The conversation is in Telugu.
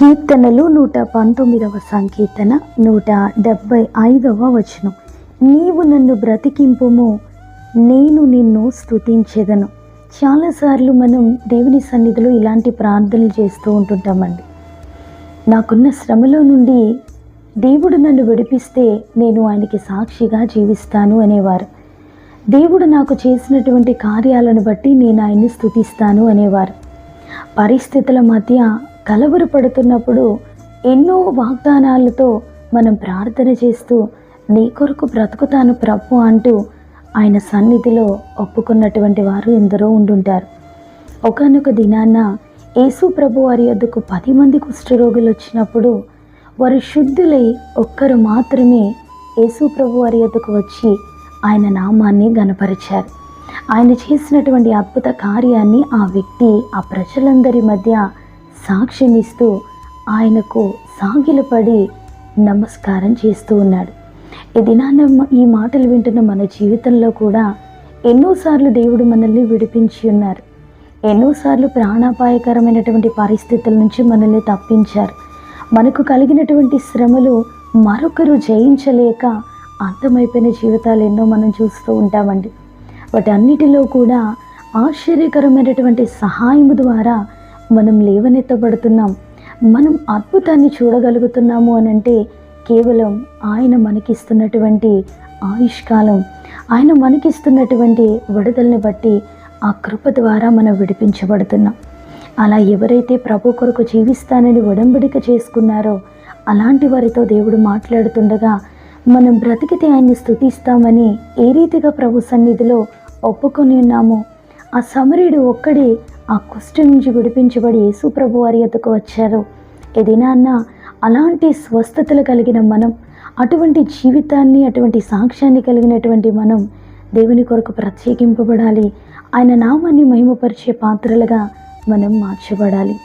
కీర్తనలు 119వ సంకీర్తన 175వ వచనం. నీవు నన్ను బ్రతికింపుము, నేను నిన్ను స్తుతించెదను. చాలాసార్లు మనం దేవుని సన్నిధిలో ఇలాంటి ప్రార్థనలు చేస్తూ ఉంటుంటామండి. నాకున్న శ్రమలో నుండి దేవుడు నన్ను విడిపిస్తే నేను ఆయనకి సాక్షిగా జీవిస్తాను అనేవారు. దేవుడు నాకు చేసినటువంటి కార్యాలను బట్టి నేను ఆయన్ని స్తుతిస్తాను అనేవారు. పరిస్థితుల మధ్య కలవరపడుతున్నప్పుడు ఎన్నో వాగ్దానాలతో మనం ప్రార్థన చేస్తూ నీ కొరకు బ్రతుకుతాను ప్రభు అంటూ ఆయన సన్నిధిలో ఒప్పుకున్నటువంటి వారు ఎందరో ఉండుంటారు. ఒకానొక దినాన యేసు ప్రభు వారి యొద్దకు 10 మంది కుష్ఠరోగులు వచ్చినప్పుడు వారు శుద్ధులై ఒక్కరు మాత్రమే యేసు ప్రభు వారి యొద్దకు వచ్చి ఆయన నామాన్ని గణపరిచారు. ఆయన చేసినటువంటి అద్భుత కార్యాన్ని ఆ వ్యక్తి ఆ ప్రజలందరి మధ్య సాక్ష్యం ఇస్తూ ఆయనకు సాగిలపడి నమస్కారం చేస్తూ ఉన్నాడు. ఈ దినాన ఈ మాటలు వింటున్న మన జీవితంలో కూడా ఎన్నోసార్లు దేవుడు మనల్ని విడిపించి ఉన్నారు. ఎన్నోసార్లు ప్రాణాపాయకరమైనటువంటి పరిస్థితుల నుంచి మనల్ని తప్పించారు. మనకు కలిగినటువంటి శ్రమలు మరొకరు జయించలేక అంతమైపోయిన జీవితాలు ఎన్నో మనం చూస్తూ ఉంటామండి. వాటన్నిటిలో కూడా ఆశ్చర్యకరమైనటువంటి సహాయం ద్వారా మనం లేవనెత్తబడుతున్నాం. మనం అద్భుతాన్ని చూడగలుగుతున్నాము అనంటే కేవలం ఆయన మనకిస్తున్నటువంటి ఆయుష్కాలం, ఆయన మనకిస్తున్నటువంటి విడుదలని బట్టి ఆ కృప ద్వారా మనం విడిపించబడుతున్నాం. అలా ఎవరైతే ప్రభు కొరకు జీవిస్తానని ఒడంబడిక చేసుకున్నారో అలాంటి వారితో దేవుడు మాట్లాడుతుండగా మనం బ్రతికితే ఆయన్ని స్తుతిస్తామని ఏ రీతిగా ప్రభు సన్నిధిలో ఒప్పుకొని ఉన్నామో ఆ సమరీయుడు ఒక్కడే ఆ కుష్ఠ నుంచి విడిపించబడి యేసు ప్రభు వారి యొద్దకు వచ్చారు. ఏదైనా అలాంటి స్వస్థతలు కలిగిన మనం, అటువంటి జీవితాన్ని అటువంటి సాక్ష్యాన్ని కలిగినటువంటి మనం దేవుని కొరకు ప్రత్యేకింపబడాలి. ఆయన నామాన్ని మహిమపరిచే పాత్రలుగా మనం మార్చబడాలి.